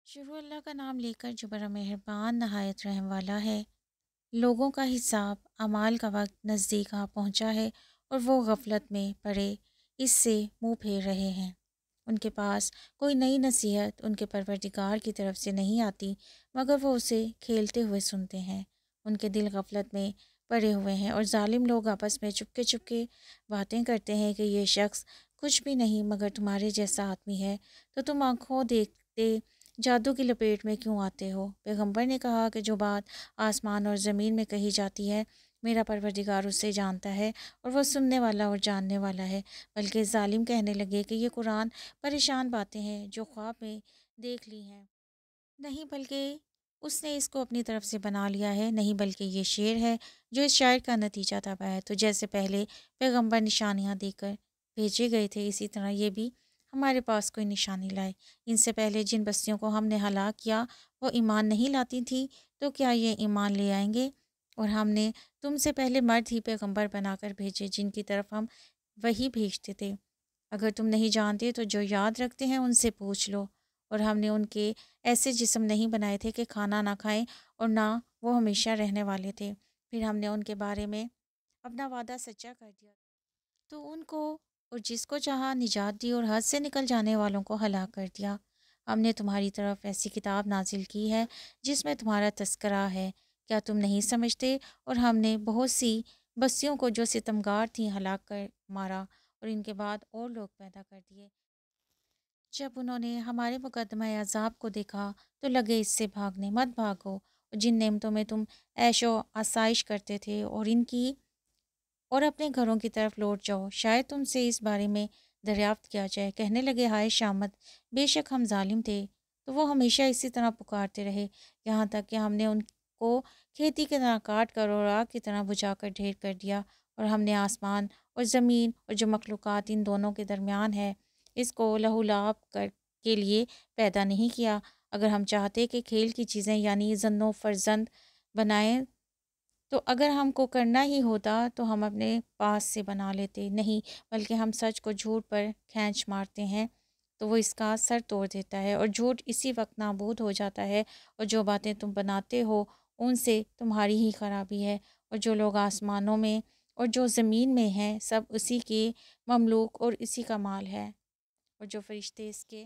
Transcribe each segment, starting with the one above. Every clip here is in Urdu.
شروع اللہ کا نام لے کر جو بڑا مہربان نہایت رحم والا ہے۔ لوگوں کا حساب اعمال کا وقت نزدیک آ پہنچا ہے اور وہ غفلت میں پڑے اس سے منہ پھیر رہے ہیں۔ ان کے پاس کوئی نئی نصیحت ان کے پروردگار کی طرف سے نہیں آتی مگر وہ اسے کھیلتے ہوئے سنتے ہیں۔ ان کے دل غفلت میں پڑے ہوئے ہیں اور ظالم لوگ آپس میں چپکے چپکے باتیں کرتے ہیں کہ یہ شخص کچھ بھی نہیں مگر تمہارے جیسا آدمی ہے، تو تم آنکھوں دیکھتے جادو کی لپیٹ میں کیوں آتے ہو؟ پیغمبر نے کہا کہ جو بات آسمان اور زمین میں کہی جاتی ہے میرا پروردگار اسے جانتا ہے اور وہ سننے والا اور جاننے والا ہے۔ بلکہ ظالم کہنے لگے کہ یہ قرآن پریشان باتیں ہیں جو خواب میں دیکھ لی ہیں، نہیں بلکہ اس نے اس کو اپنی طرف سے بنا لیا ہے، نہیں بلکہ یہ شعر ہے جو اس شاعر کا نتیجہ تباہ ہے۔ تو جیسے پہلے پیغمبر نشانیاں دے کر بھیجے گئے تھے اسی طرح یہ بھی ہمارے پاس کوئی نشانی لائے۔ ان سے پہلے جن بستیوں کو ہم نے ہلاک کیا وہ ایمان نہیں لاتی تھی، تو کیا یہ ایمان لے آئیں گے؟ اور ہم نے تم سے پہلے مرد ہی پیغمبر بنا کر بھیجے جن کی طرف ہم وہی بھیجتے تھے۔ اگر تم نہیں جانتے تو جو یاد رکھتے ہیں ان سے پوچھ لو۔ اور ہم نے ان کے ایسے جسم نہیں بنائے تھے کہ کھانا نہ کھائیں اور نہ وہ ہمیشہ رہنے والے تھے۔ پھر ہم نے ان کے بارے میں اپنا وعدہ سچا کر دیا تو ان کو اور جس کو چاہا نجات دی اور حد سے نکل جانے والوں کو ہلاک کر دیا۔ ہم نے تمہاری طرف ایسی کتاب نازل کی ہے جس میں تمہارا تذکرہ ہے، کیا تم نہیں سمجھتے؟ اور ہم نے بہت سی بستیوں کو جو ستمگار تھیں ہلاک کر مارا اور ان کے بعد اور لوگ پیدا کر دیے۔ جب انہوں نے ہمارے مقدمہ عذاب کو دیکھا تو لگے اس سے بھاگنے، مت بھاگو، جن نعمتوں میں تم عیش و آسائش کرتے تھے اور ان کی اور اپنے گھروں کی طرف لوٹ جاؤ، شاید تم سے اس بارے میں دریافت کیا جائے۔ کہنے لگے ہائے شامت، بے شک ہم ظالم تھے۔ تو وہ ہمیشہ اسی طرح پکارتے رہے یہاں تک کہ ہم نے ان کو کھیتی کی طرح کاٹ کر اور آگ کی طرح بجھا کر ڈھیر کر دیا۔ اور ہم نے آسمان اور زمین اور جو مخلوقات ان دونوں کے درمیان ہے اس کو لہو لعب کے لیے پیدا نہیں کیا۔ اگر ہم چاہتے کہ کھیل کی چیزیں یعنی زن و فرزند بنائیں تو اگر ہم کو کرنا ہی ہوتا تو ہم اپنے پاس سے بنا لیتے، نہیں بلکہ ہم سچ کو جھوٹ پر کھینچ مارتے ہیں تو وہ اس کا سر توڑ دیتا ہے اور جھوٹ اسی وقت نابود ہو جاتا ہے، اور جو باتیں تم بناتے ہو ان سے تمہاری ہی خرابی ہے۔ اور جو لوگ آسمانوں میں اور جو زمین میں ہیں سب اسی کے مملوک اور اسی کا مال ہے، اور جو فرشتے اس کے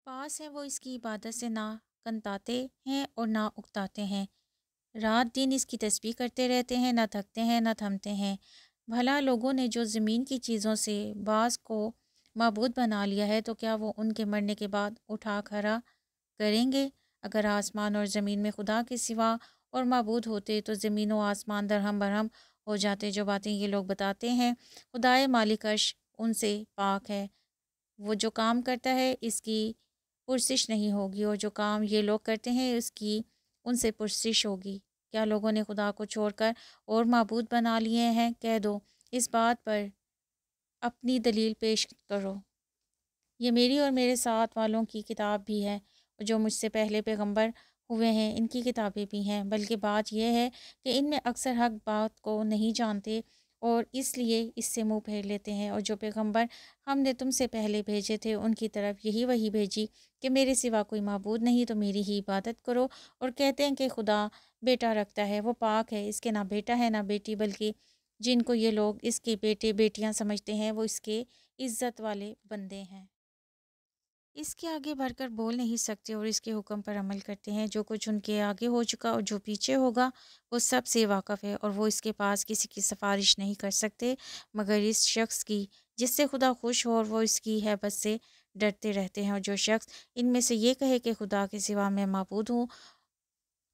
پاس ہیں وہ اس کی عبادت سے نہ کنتاتے ہیں اور نہ اکتاتے ہیں، رات دن اس کی تسبیح کرتے رہتے ہیں، نہ تھکتے ہیں نہ تھمتے ہیں۔ بھلا لوگوں نے جو زمین کی چیزوں سے بعض کو معبود بنا لیا ہے تو کیا وہ ان کے مرنے کے بعد اٹھا کھڑا کریں گے؟ اگر آسمان اور زمین میں خدا کے سوا اور معبود ہوتے تو زمین و آسمان درہم برہم ہو جاتے۔ جو باتیں یہ لوگ بتاتے ہیں خدائے مالک عرش ان سے پاک ہے، وہ جو کام کرتا ہے اس کی پرسش نہیں ہوگی، اور جو کام یہ لوگ کرتے ہیں اس کی ان سے پرسش ہوگی۔ کیا لوگوں نے خدا کو چھوڑ کر اور معبود بنا لیے ہیں؟ کہہ دو اس بات پر اپنی دلیل پیش کرو۔ یہ میری اور میرے ساتھ والوں کی کتاب بھی ہے، اور جو مجھ سے پہلے پیغمبر ہوئے ہیں ان کی کتابیں بھی ہیں، بلکہ بات یہ ہے کہ ان میں اکثر حق بات کو نہیں جانتے اور اس لیے اس سے منہ پھیر لیتے ہیں۔ اور جو پیغمبر ہم نے تم سے پہلے بھیجے تھے ان کی طرف یہی وحی بھیجی کہ میرے سوا کوئی معبود نہیں تو میری ہی عبادت کرو، اور کہتے ہیں کہ خدا بیٹا رکھتا ہے، وہ پاک ہے، اس کے نہ بیٹا ہے نہ بیٹی، بلکہ جن کو یہ لوگ اس کے بیٹے بیٹیاں سمجھتے ہیں وہ اس کے عزت والے بندے ہیں۔ اس کے آگے بڑھ کر بول نہیں سکتے اور اس کے حکم پر عمل کرتے ہیں۔ جو کچھ ان کے آگے ہو چکا اور جو پیچھے ہوگا وہ سب سے واقف ہے، اور وہ اس کے پاس کسی کی سفارش نہیں کر سکتے مگر اس شخص کی جس سے خدا خوش ہو، اور وہ اس کی ہیبت سے ڈرتے رہتے ہیں۔ اور جو شخص ان میں سے یہ کہے کہ خدا کے سوا میں معبود ہوں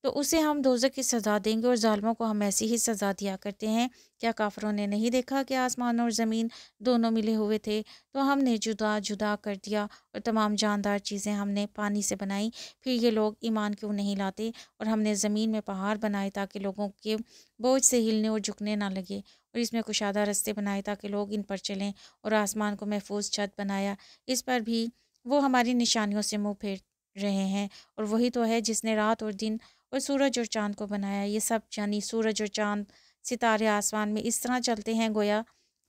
تو اسے ہم دوزخ کی سزا دیں گے، اور ظالموں کو ہم ایسی ہی سزا دیا کرتے ہیں۔ کیا کافروں نے نہیں دیکھا کہ آسمان اور زمین دونوں ملے ہوئے تھے تو ہم نے جدا جدا کر دیا، اور تمام جاندار چیزیں ہم نے پانی سے بنائی؟ پھر یہ لوگ ایمان کیوں نہیں لاتے؟ اور ہم نے زمین میں پہاڑ بنائے تاکہ لوگوں کے بوجھ سے ہلنے اور جھکنے نہ لگے، اور اس میں کشادہ رستے بنائے تاکہ لوگ ان پر چلیں، اور آسمان کو محفوظ چھت بنایا، اس پر بھی وہ ہماری نشانیوں سے منہ پھیر رہے ہیں۔ اور وہی تو ہے جس نے رات اور دن اور سورج اور چاند کو بنایا۔ یہ سب یعنی سورج اور چاند ستارے آسمان میں اس طرح چلتے ہیں گویا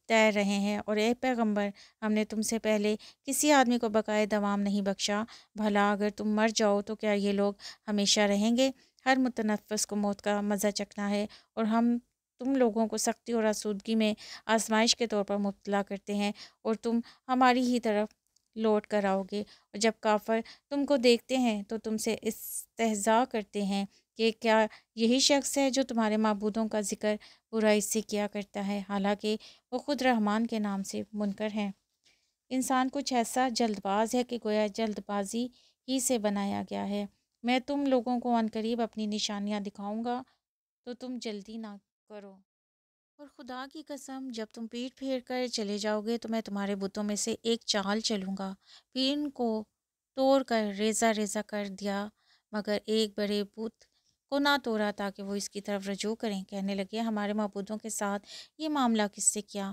تیر رہے ہیں، اور اے پیغمبر، ہم نے تم سے پہلے کسی آدمی کو بقائے دوام نہیں بخشا۔ بھلا اگر تم مر جاؤ تو کیا یہ لوگ ہمیشہ رہیں گے؟ ہر متنفس کو موت کا مزہ چکھنا ہے، اور ہم تم لوگوں کو سختی اور آسودگی میں آزمائش کے طور پر مبتلا کرتے ہیں، اور تم ہماری ہی طرف لوٹ کر آؤ گے۔ اور جب کافر تم کو دیکھتے ہیں تو تم سے استہزاء کرتے ہیں کہ کیا یہی شخص ہے جو تمہارے معبودوں کا ذکر برائی سے کیا کرتا ہے، حالانکہ وہ خود رحمان کے نام سے منکر ہیں۔ انسان کچھ ایسا جلد باز ہے کہ گویا جلد بازی ہی سے بنایا گیا ہے۔ میں تم لوگوں کو عنقریب اپنی نشانیاں دکھاؤں گا تو تم جلدی نہ کرو، اور خدا کی قسم جب تم پیٹ پھیر کر چلے جاؤ گے تو میں تمہارے بتوں میں سے ایک چال چلوں گا، پھر ان کو توڑ کر ریزہ ریزہ کر دیا، مگر ایک بڑے بت کو نہ توڑا تاکہ وہ اس کی طرف رجوع کریں۔ کہنے لگے ہمارے معبودوں کے ساتھ یہ معاملہ کس سے کیا؟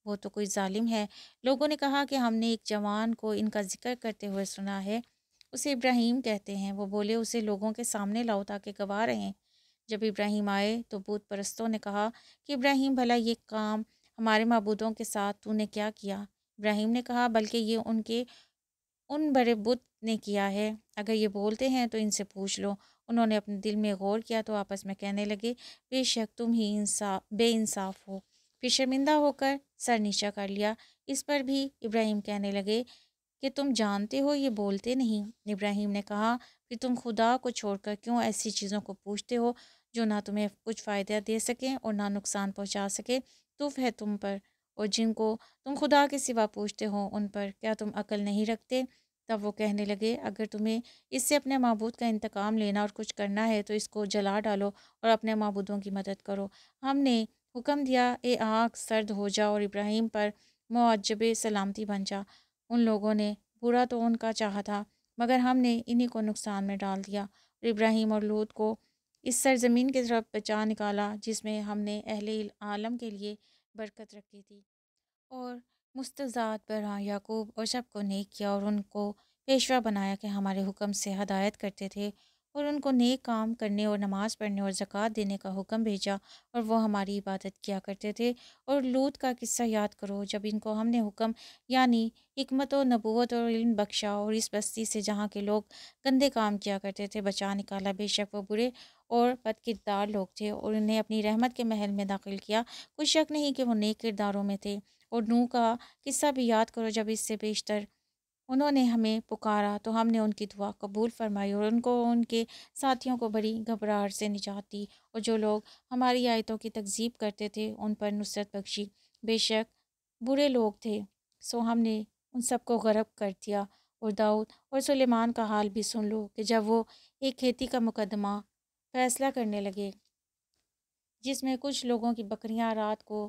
وہ تو کوئی ظالم ہے۔ لوگوں نے کہا کہ ہم نے ایک جوان کو ان کا ذکر کرتے ہوئے سنا ہے، اسے ابراہیم کہتے ہیں۔ وہ بولے اسے لوگوں کے سامنے لاؤ تاکہ گواہ رہیں۔ جب ابراہیم آئے تو بت پرستوں نے کہا کہ ابراہیم بھلا یہ کام ہمارے معبودوں کے ساتھ تو نے کیا کیا؟ ابراہیم نے کہا بلکہ یہ ان بڑے بت نے کیا ہے، اگر یہ بولتے ہیں تو ان سے پوچھ لو۔ انہوں نے اپنے دل میں غور کیا تو آپس میں کہنے لگے بے شک تم ہی بے انصاف ہو۔ پھر شرمندہ ہو کر سر نیچا کر لیا۔ اس پر بھی ابراہیم کہنے لگے کہ تم جانتے ہو یہ بولتے نہیں۔ ابراہیم نے کہا پھر تم خدا کو چھوڑ کر کیوں ایسی چیزوں کو پوچھتے ہو جو نہ تمہیں کچھ فائدہ دے سکیں اور نہ نقصان پہنچا سکے؟ توف ہے تم پر اور جن کو تم خدا کے سوا پوچھتے ہو ان پر، کیا تم عقل نہیں رکھتے؟ تب وہ کہنے لگے اگر تمہیں اس سے اپنے معبود کا انتقام لینا اور کچھ کرنا ہے تو اس کو جلا ڈالو اور اپنے معبودوں کی مدد کرو۔ ہم نے حکم دیا اے آگ سرد ہو جا، اور ابراہیم پر معجب سلامتی بن جا۔ ان لوگوں نے برا تو ان کا چاہا تھا، مگر ہم نے انہی کو نقصان میں ڈال دیا، اور ابراہیم اور لوط کو اس سرزمین کی طرف بچا نکالا جس میں ہم نے اہل عالم کے لیے برکت رکھی تھی، اور مستضعف برا یعقوب اور سب کو نیک کیا، اور ان کو پیشوا بنایا کہ ہمارے حکم سے ہدایت کرتے تھے، اور ان کو نیک کام کرنے اور نماز پڑھنے اور زکوٰۃ دینے کا حکم بھیجا، اور وہ ہماری عبادت کیا کرتے تھے۔ اور لوط کا قصہ یاد کرو جب ان کو ہم نے حکم یعنی حکمت و نبوت اور علم بخشا، اور اس بستی سے جہاں کے لوگ گندے کام کیا کرتے تھے بچا نکالا۔ بے شک وہ برے اور بد کردار لوگ تھے، اور انہیں اپنی رحمت کے محل میں داخل کیا، کوئی شک نہیں کہ وہ نیک کرداروں میں تھے۔ اور نوح کا قصہ بھی یاد کرو جب اس سے بیشتر انہوں نے ہمیں پکارا تو ہم نے ان کی دعا قبول فرمائی، اور ان کو ان کے ساتھیوں کو بڑی گھبراہٹ سے نجات دی، اور جو لوگ ہماری آیتوں کی تکذیب کرتے تھے ان پر نصرت بخشی۔ بے شک برے لوگ تھے، سو ہم نے ان سب کو غرق کر دیا۔ اور داؤد اور سلیمان کا حال بھی سن لو کہ جب وہ ایک کھیتی کا مقدمہ فیصلہ کرنے لگے جس میں کچھ لوگوں کی بکریاں رات کو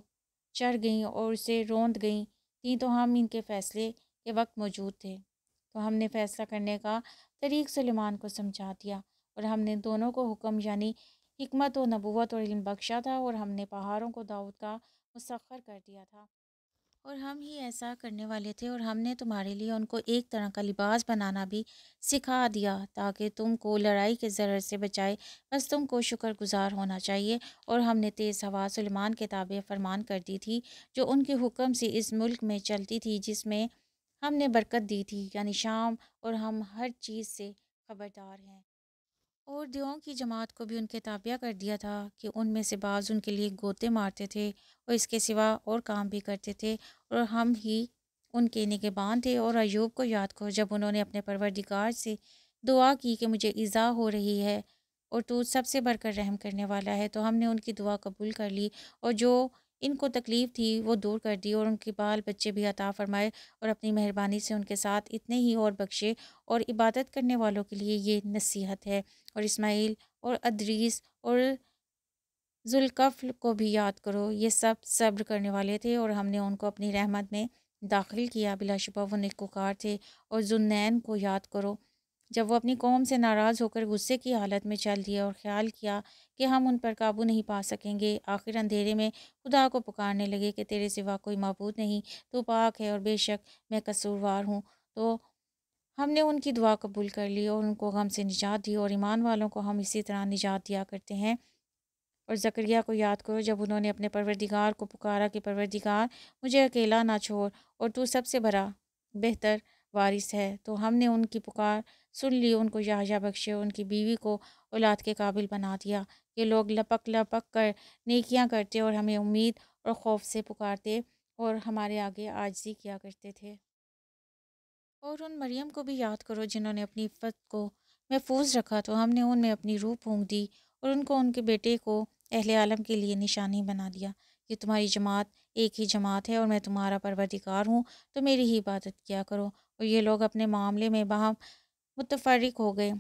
چر گئیں اور اسے روند گئیں تھیں، تو ہم ان کے فیصلے کے وقت موجود تھے، تو ہم نے فیصلہ کرنے کا طریق سلیمان کو سمجھا دیا، اور ہم نے دونوں کو حکم یعنی حکمت و نبوت اور علم بخشا تھا، اور ہم نے پہاڑوں کو داؤد کا مسخر کر دیا تھا، اور ہم ہی ایسا کرنے والے تھے، اور ہم نے تمہارے لیے ان کو ایک طرح کا لباس بنانا بھی سکھا دیا تاکہ تم کو لڑائی کے ضرر سے بچائے۔ بس تم کو شکر گزار ہونا چاہیے۔ اور ہم نے تیز ہوا سلیمان کے تابع فرمان کر دی تھی جو ان کے حکم سے اس ملک میں چلتی تھی جس میں ہم نے برکت دی تھی یعنی شام، اور ہم ہر چیز سے خبردار ہیں۔ اور دیوؤں کی جماعت کو بھی ان کے تابع کر دیا تھا کہ ان میں سے بعض ان کے لیے گوتے مارتے تھے اور اس کے سوا اور کام بھی کرتے تھے، اور ہم ہی ان کے نگہبان تھے۔ اور ایوب کو یاد کرو جب انہوں نے اپنے پروردگار سے دعا کی کہ مجھے ایذا ہو رہی ہے اور تو سب سے بڑھ کر رحم کرنے والا ہے، تو ہم نے ان کی دعا قبول کر لی، اور جو ان کو تکلیف تھی وہ دور کر دی، اور ان کے بال بچے بھی عطا فرمائے، اور اپنی مہربانی سے ان کے ساتھ اتنے ہی اور بخشے۔ اور عبادت کرنے والوں کے لیے یہ نصیحت ہے۔ اور اسماعیل اور ادریس اور ذوالکفل کو بھی یاد کرو، یہ سب صبر کرنے والے تھے، اور ہم نے ان کو اپنی رحمت میں داخل کیا، بلا شبہ وہ نیکوکار تھے۔ اور ذوالنین کو یاد کرو جب وہ اپنی قوم سے ناراض ہو کر غصے کی حالت میں چل دیے اور خیال کیا کہ ہم ان پر قابو نہیں پا سکیں گے، آخر اندھیرے میں خدا کو پکارنے لگے کہ تیرے سوا کوئی معبود نہیں، تو پاک ہے اور بے شک میں قصوروار ہوں۔ تو ہم نے ان کی دعا قبول کر لی اور ان کو غم سے نجات دی، اور ایمان والوں کو ہم اسی طرح نجات دیا کرتے ہیں۔ اور زکریا کو یاد کرو جب انہوں نے اپنے پروردگار کو پکارا کہ پروردگار مجھے اکیلا نہ چھوڑ، اور تو سب سے بڑا بہتر وارث ہے۔ تو ہم نے ان کی پکار سن لی، ان کو یحییٰ بخشے، ان کی بیوی کو اولاد کے قابل بنا دیا۔ یہ لوگ لپک لپک کر نیکیاں کرتے اور ہمیں امید اور خوف سے پکارتے اور ہمارے آگے عاجزی کیا کرتے تھے۔ اور ان مریم کو بھی یاد کرو جنہوں نے اپنی عفت کو محفوظ رکھا، تو ہم نے ان میں اپنی روح پھونک دی اور ان کو ان کے بیٹے کو اہل عالم کے لیے نشانی بنا دیا۔ یہ تمہاری جماعت ایک ہی جماعت ہے اور میں تمہارا پروردگار ہوں، تو میری ہی عبادت کیا کرو۔ اور یہ لوگ اپنے معاملے میں باہم متفرق ہو گئے،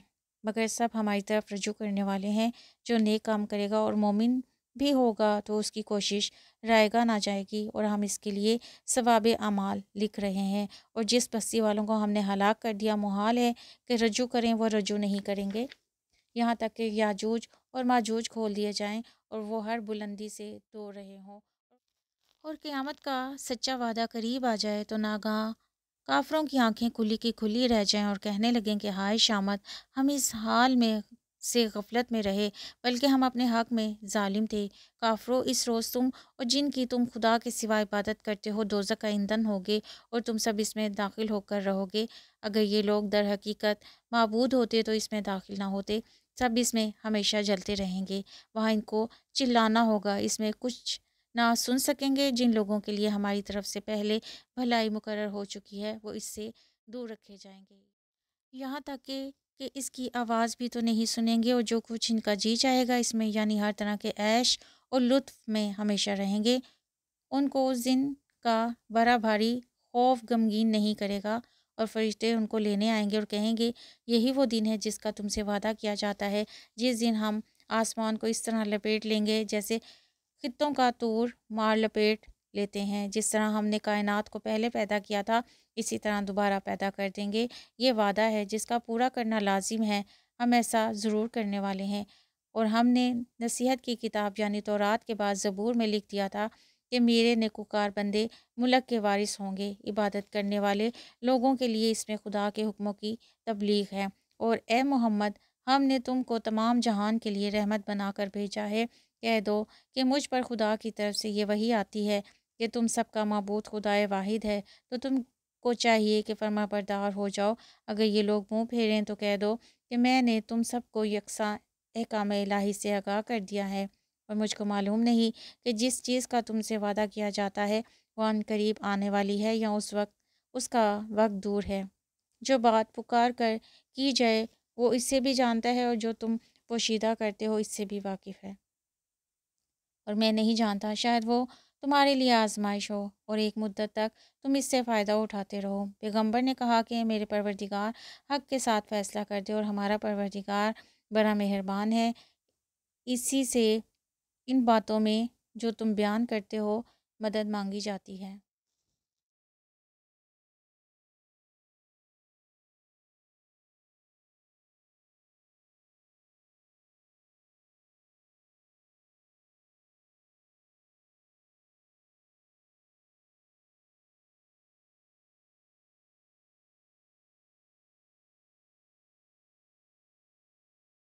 مگر سب ہماری طرف رجوع کرنے والے ہیں۔ جو نیک کام کرے گا اور مومن بھی ہوگا تو اس کی کوشش رائے گاہ نہ جائے گی، اور ہم اس کے لیے ثواب اعمال لکھ رہے ہیں۔ اور جس بستی والوں کو ہم نے ہلاک کر دیا، محال ہے کہ رجوع کریں، وہ رجوع نہیں کریں گے یہاں تک کہ یاجوج اور ماجوج کھول دیے جائیں اور وہ ہر بلندی سے دو رہے ہوں۔ اور قیامت کا سچا وعدہ قریب آ جائے تو ناگہاں کافروں کی آنکھیں کھلی کی کھلی رہ جائیں اور کہنے لگیں کہ ہائے شامت، ہم اس حال میں سے غفلت میں رہے، بلکہ ہم اپنے حق میں ظالم تھے۔ کافروں، اس روز تم اور جن کی تم خدا کے سوا عبادت کرتے ہو دوزخ کا ایندھن ہوگے، اور تم سب اس میں داخل ہو کر رہو گے۔ اگر یہ لوگ در حقیقت معبود ہوتے تو اس میں داخل نہ ہوتے، سب اس میں ہمیشہ جلتے رہیں گے۔ وہاں ان کو چلانا ہوگا، اس میں کچھ نہ سن سکیں گے۔ جن لوگوں کے لیے ہماری طرف سے پہلے بھلائی مقرر ہو چکی ہے وہ اس سے دور رکھے جائیں گے، یہاں تک کہ اس کی آواز بھی تو نہیں سنیں گے، اور جو کچھ ان کا جی چاہے گا اس میں یعنی ہر طرح کے عیش اور لطف میں ہمیشہ رہیں گے۔ ان کو اس دن کا بڑا بھاری خوف غمگین نہیں کرے گا، اور فرشتے ان کو لینے آئیں گے اور کہیں گے یہی وہ دن ہے جس کا تم سے وعدہ کیا جاتا ہے، جس دن ہم آسمان کو اس طرح لپیٹ لیں گے جیسے خطوں کا طور مار لپیٹ لیتے ہیں۔ جس طرح ہم نے کائنات کو پہلے پیدا کیا تھا اسی طرح دوبارہ پیدا کر دیں گے۔ یہ وعدہ ہے جس کا پورا کرنا لازم ہے، ہم ایسا ضرور کرنے والے ہیں۔ اور ہم نے نصیحت کی کتاب یعنی تورات کے بعد زبور میں لکھ دیا تھا کہ میرے نیکوکار بندے ملک کے وارث ہوں گے۔ عبادت کرنے والے لوگوں کے لیے اس میں خدا کے حکموں کی تبلیغ ہے۔ اور اے محمد، ہم نے تم کو تمام جہان کے لیے رحمت بنا کر بھیجا ہے۔ کہہ دو کہ مجھ پر خدا کی طرف سے یہ وحی آتی ہے کہ تم سب کا معبود خدائے واحد ہے، تو تم کو چاہیے کہ فرما بردار ہو جاؤ۔ اگر یہ لوگ منہ پھیریں تو کہہ دو کہ میں نے تم سب کو یکساں احکام الہی سے آگاہ کر دیا ہے، اور مجھ کو معلوم نہیں کہ جس چیز کا تم سے وعدہ کیا جاتا ہے وہ ان قریب آنے والی ہے یا اس کا وقت دور ہے۔ جو بات پکار کر کی جائے وہ اس سے بھی جانتا ہے، اور جو تم پوشیدہ کرتے ہو اس سے بھی واقف ہے۔ اور میں نہیں جانتا، شاید وہ تمہارے لیے آزمائش ہو اور ایک مدت تک تم اس سے فائدہ اٹھاتے رہو۔ پیغمبر نے کہا کہ میرے پروردگار حق کے ساتھ فیصلہ کر دے، اور ہمارا پروردگار بڑا مہربان ہے۔ اسی سے ان باتوں میں جو تم بیان کرتے ہو مدد مانگی جاتی ہے۔